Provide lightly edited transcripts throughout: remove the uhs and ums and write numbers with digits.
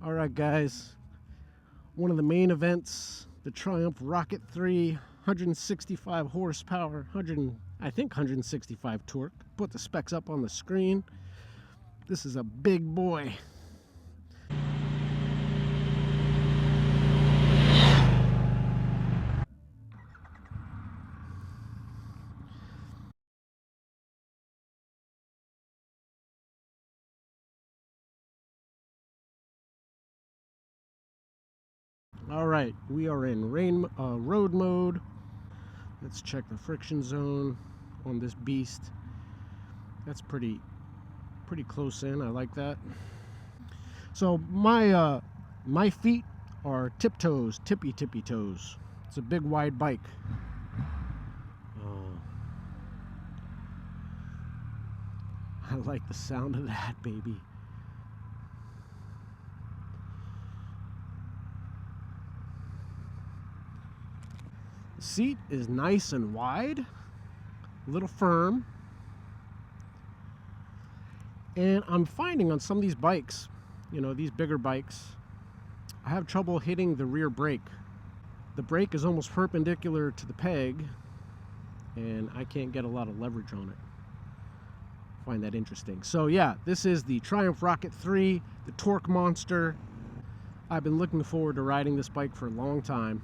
All right, guys. One of the main events, the Triumph Rocket 3, 165 horsepower, I think 165 torque. Put the specs up on the screen. This is a big boy. All right, we are in road mode. Let's check the friction zone on this beast. That's pretty close in. I like that. So my feet are tippy toes. It's a big wide bike. I like the sound of that, baby. The seat is nice and wide, a little firm. And I'm finding on some of these bikes, you know, these bigger bikes, I have trouble hitting the rear brake. The brake is almost perpendicular to the peg, and I can't get a lot of leverage on it. I find that interesting. So yeah, this is the Triumph Rocket 3, the torque monster. I've been looking forward to riding this bike for a long time.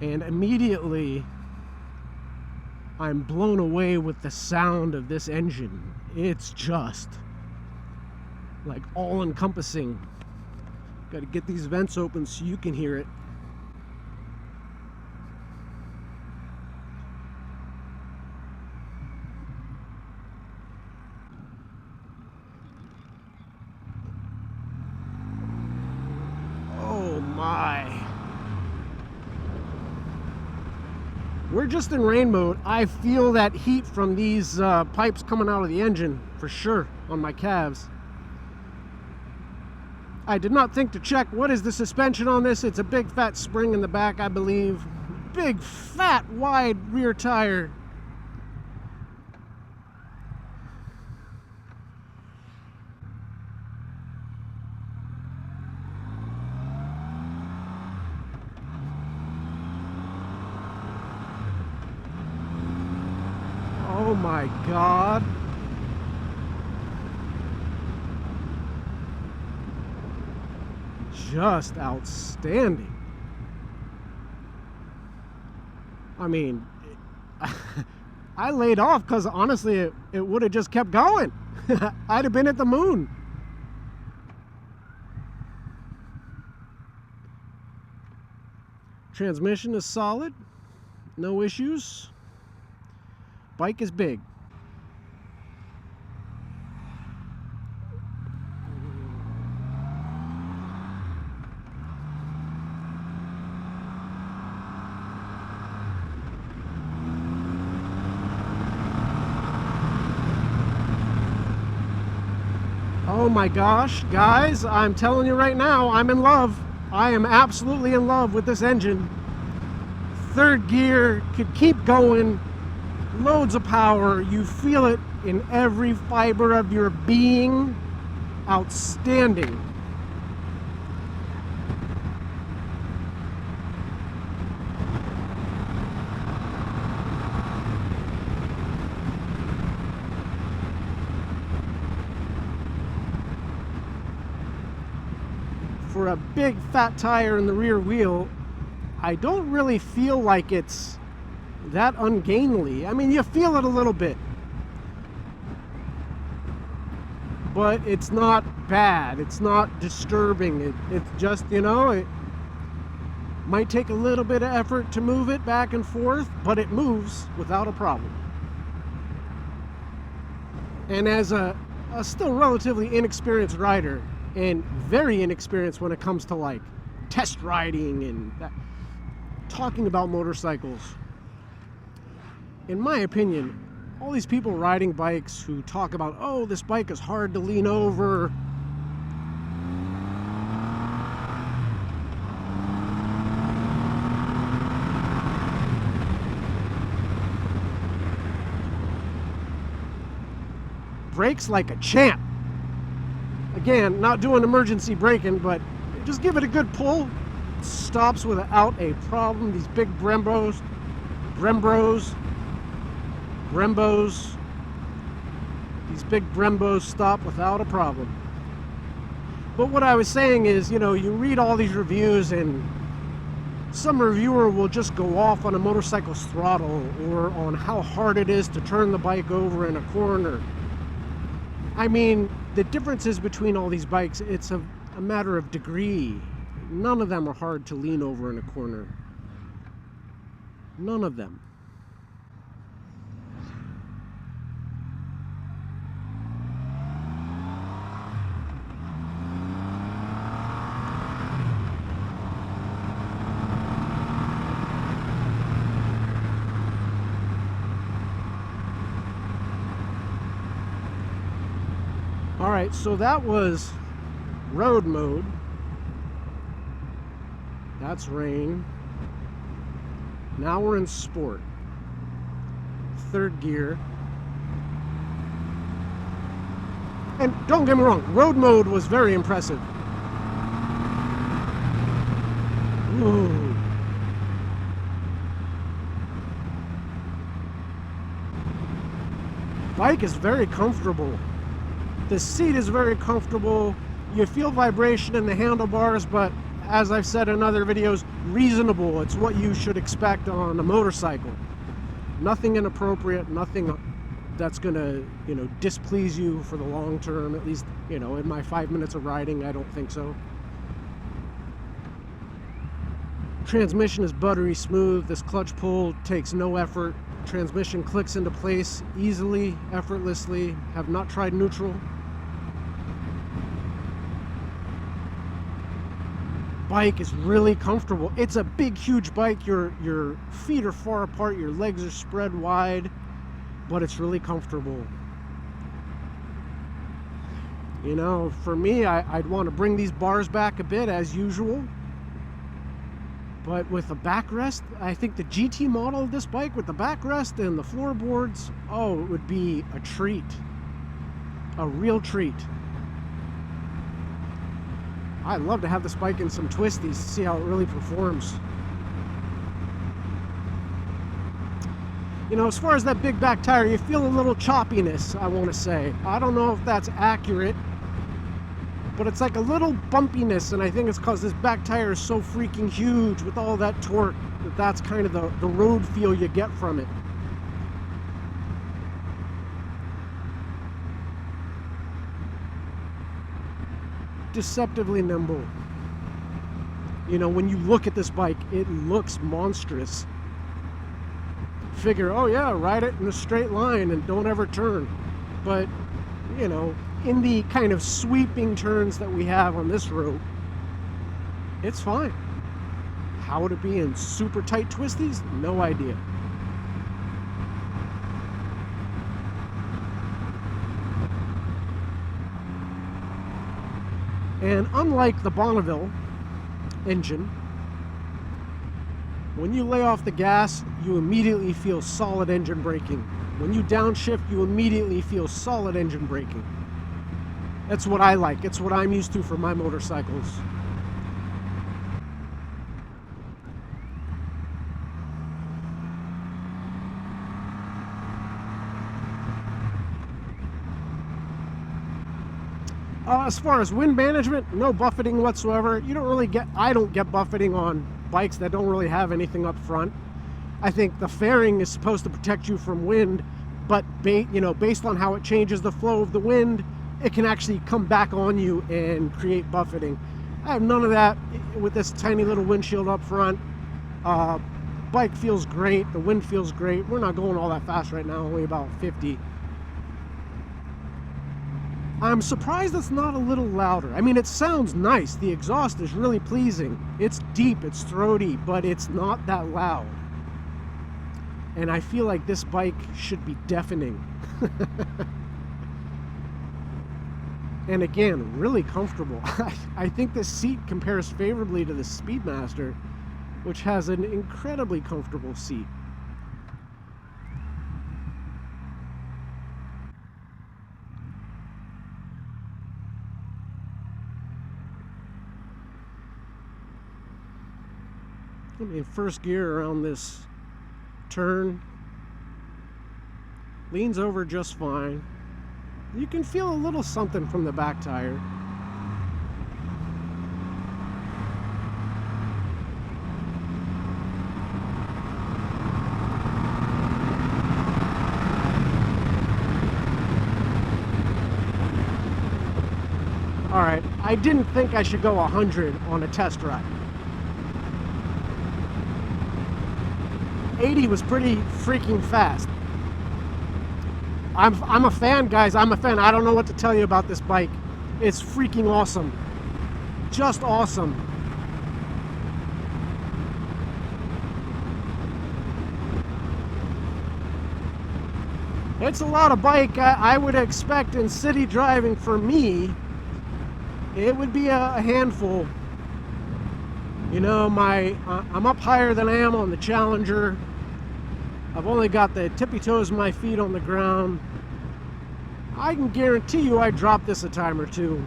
And immediately, I'm blown away with the sound of this engine. It's just like all-encompassing. Got to get these vents open so you can hear it. Oh my. We're just in rain mode. I feel that heat from these pipes coming out of the engine for sure on my calves. I did not think to check what is the suspension on this. It's a big fat spring in the back, I believe. Big fat wide rear tire. Oh my God. Just outstanding. I mean, I laid off because honestly it would have just kept going. I'd have been at the moon. Transmission is solid, no issues. Bike is big. Oh my gosh, guys, I'm telling you right now, I'm in love. I am absolutely in love with this engine. Third gear, could keep going. Loads of power. You feel it in every fiber of your being. Outstanding. For a big fat tire in the rear wheel, I don't really feel like it's that ungainly. I mean, you feel it a little bit, but it's not bad. It's not disturbing. It's just, you know, it might take a little bit of effort to move it back and forth, but it moves without a problem. And as a still relatively inexperienced rider, and very inexperienced when it comes to like test riding and talking about motorcycles, in my opinion, all these people riding bikes who talk about, oh, this bike is hard to lean over, brakes like a champ. Again, not doing emergency braking, but just give it a good pull. Stops without a problem. These big Brembos, these big Brembos stop without a problem. But what I was saying is, you know, you read all these reviews and some reviewer will just go off on a motorcycle's throttle or on how hard it is to turn the bike over in a corner. I mean, the differences between all these bikes, it's a matter of degree. None of them are hard to lean over in a corner. None of them. Alright, so that was road mode. That's rain. Now we're in sport. Third gear. And don't get me wrong, road mode was very impressive. Ooh. Bike is very comfortable. The seat is very comfortable. You feel vibration in the handlebars, but as I've said in other videos, reasonable. It's what you should expect on a motorcycle. Nothing inappropriate, nothing that's gonna, you know, displease you for the long term. At least, you know, in my 5 minutes of riding, I don't think so. Transmission is buttery smooth. This clutch pull takes no effort. Transmission clicks into place easily, effortlessly. Have not tried neutral. Bike is really comfortable. It's a big, huge bike. Your feet are far apart, your legs are spread wide, but it's really comfortable. You know, for me, I'd want to bring these bars back a bit as usual. But with the backrest, I think the GT model of this bike with the backrest and the floorboards, oh, it would be a treat. A real treat. I'd love to have this bike in some twisties to see how it really performs. You know, as far as that big back tire, you feel a little choppiness, I want to say. I don't know if that's accurate, but it's like a little bumpiness, and I think it's because this back tire is so freaking huge with all that torque that's kind of the road feel you get from it. Deceptively nimble. You know, when you look at this bike, it looks monstrous. Figure, oh yeah, ride it in a straight line and don't ever turn. But, you know, in the kind of sweeping turns that we have on this road, it's fine. How would it be in super tight twisties? No idea. And unlike the Bonneville engine, when you lay off the gas, you immediately feel solid engine braking. When you downshift, you immediately feel solid engine braking. That's what I like. It's what I'm used to for my motorcycles. As far as wind management, no buffeting whatsoever. You don't really get, I don't get buffeting on bikes that don't really have anything up front. I think the fairing is supposed to protect you from wind, but you know, based on how it changes the flow of the wind, it can actually come back on you and create buffeting. I have none of that with this tiny little windshield up front. Bike feels great, the wind feels great. We're not going all that fast right now, only about 50. I'm surprised it's not a little louder. I mean, it sounds nice. The exhaust is really pleasing. It's deep, it's throaty, but it's not that loud. And I feel like this bike should be deafening. And again, really comfortable. I think this seat compares favorably to the Speedmaster, which has an incredibly comfortable seat. in first gear around this turn. Leans over just fine. You can feel a little something from the back tire. Alright, I didn't think I should go 100 on a test ride. 80 was pretty freaking fast. I'm a fan, guys. I'm a fan. I don't know what to tell you about this bike. It's freaking awesome. Just awesome. It's a lot of bike. I would expect in city driving for me, it would be a handful. You know, I'm up higher than I am on the Challenger. I've only got the tippy toes of my feet on the ground. I can guarantee you I dropped this a time or two.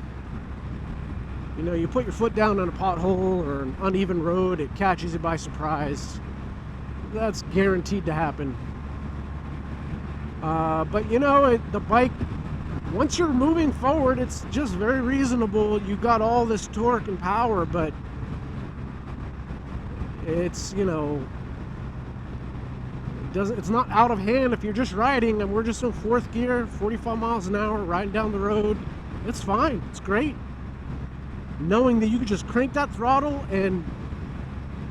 You know, you put your foot down on a pothole or an uneven road, it catches you by surprise. That's guaranteed to happen. But you know, the bike, once you're moving forward, it's just very reasonable. You got all this torque and power, but it's, you know, it's not out of hand if you're just riding, and we're just in fourth gear, 45 miles an hour, riding down the road. It's fine. It's great. Knowing that you can just crank that throttle and,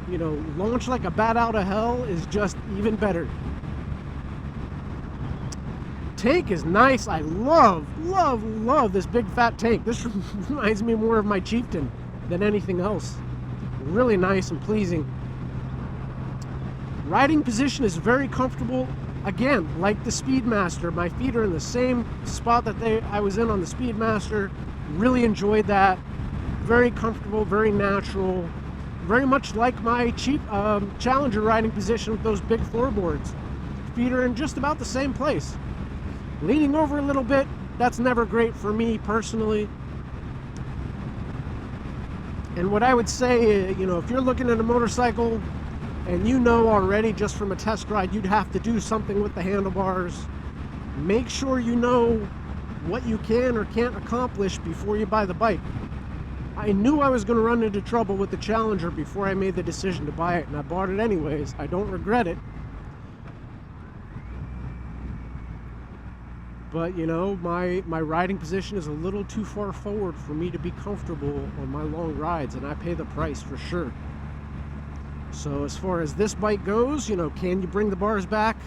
you know, launch like a bat out of hell is just even better. Tank is nice. I love this big fat tank. This reminds me more of my Chieftain than anything else. Really nice and pleasing. Riding position is very comfortable. Again, like the Speedmaster, my feet are in the same spot that I was in on the Speedmaster. Really enjoyed that. Very comfortable, very natural. Very much like my Challenger riding position with those big floorboards. Feet are in just about the same place. Leaning over a little bit, that's never great for me personally. And what I would say, you know, if you're looking at a motorcycle and you know already just from a test ride you'd have to do something with the handlebars, make sure you know what you can or can't accomplish before you buy the bike. I knew I was going to run into trouble with the Challenger before I made the decision to buy it, and I bought it anyways. I don't regret it. But, you know, my riding position is a little too far forward for me to be comfortable on my long rides, and I pay the price for sure. So as far as this bike goes, you know, can you bring the bars back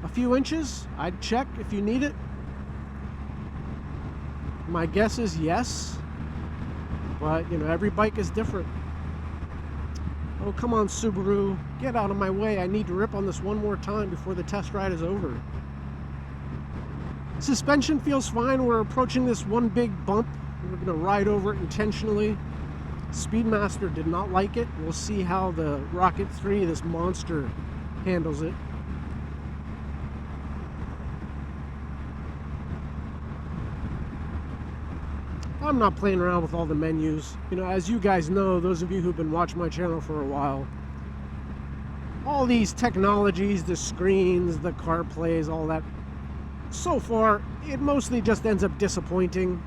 a few inches? I'd check if you need it. My guess is yes. But, you know, every bike is different. Oh, come on, Subaru. Get out of my way. I need to rip on this one more time before the test ride is over. Suspension feels fine. We're approaching this one big bump. We're going to ride over it intentionally. Speedmaster did not like it. We'll see how the Rocket 3, this monster, handles it. I'm not playing around with all the menus. You know, as you guys know, those of you who've been watching my channel for a while, all these technologies, the screens, the CarPlays, all that, so far, it mostly just ends up disappointing.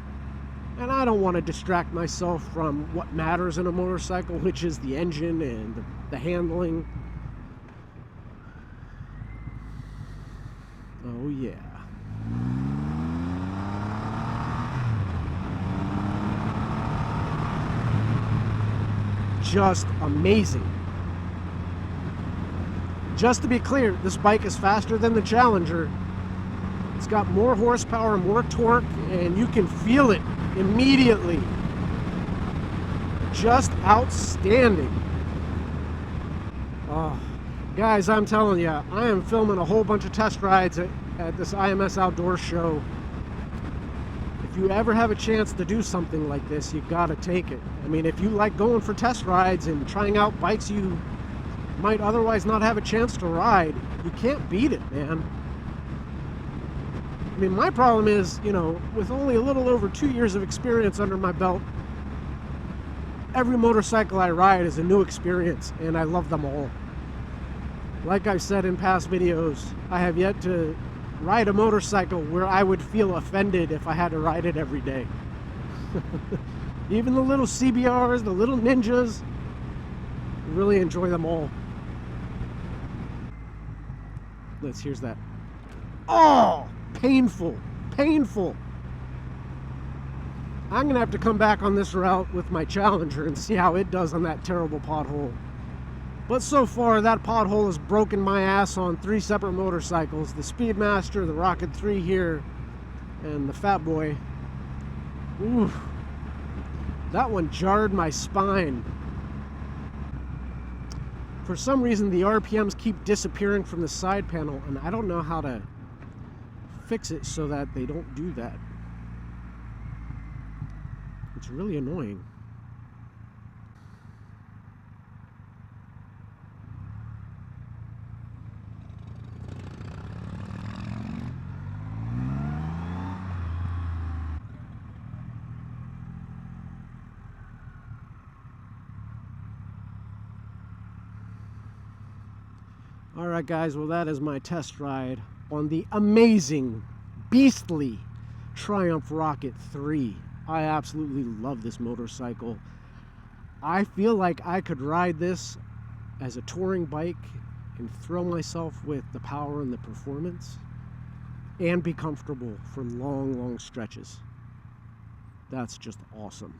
And I don't want to distract myself from what matters in a motorcycle, which is the engine and the handling. Oh yeah. Just amazing. Just to be clear, this bike is faster than the Challenger. It's got more horsepower, more torque, and you can feel it immediately. Just outstanding. Oh, guys, I'm telling you, I am filming a whole bunch of test rides at this IMS Outdoor show. If you ever have a chance to do something like this, you gotta take it. I mean, if you like going for test rides and trying out bikes you might otherwise not have a chance to ride, you can't beat it, man. I mean, my problem is, you know, with only a little over 2 years of experience under my belt, Every motorcycle I ride is a new experience, and I love them all. Like I've said in past videos, I have yet to ride a motorcycle where I would feel offended if I had to ride it every day. Even the little CBRs, the little Ninjas, I really enjoy them all. Here's that. Oh, painful, painful. I'm gonna have to come back on this route with my Challenger and see how it does on that terrible pothole. But so far, that pothole has broken my ass on 3 separate motorcycles. The Speedmaster, the Rocket 3 here, and the Fat Boy. Ooh, that one jarred my spine. For some reason, the RPMs keep disappearing from the side panel, and I don't know how to fix it so that they don't do that. It's really annoying. Alright guys, well that is my test ride on the amazing, beastly Triumph Rocket 3. I absolutely love this motorcycle. I feel like I could ride this as a touring bike and thrill myself with the power and the performance and be comfortable for long, long stretches. That's just awesome.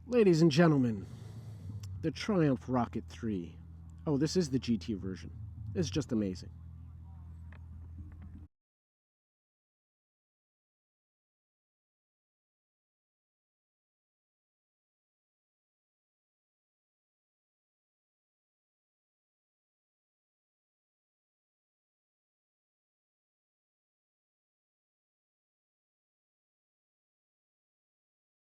Ladies and gentlemen, the Triumph Rocket 3. Oh, this is the GT version. It's just amazing.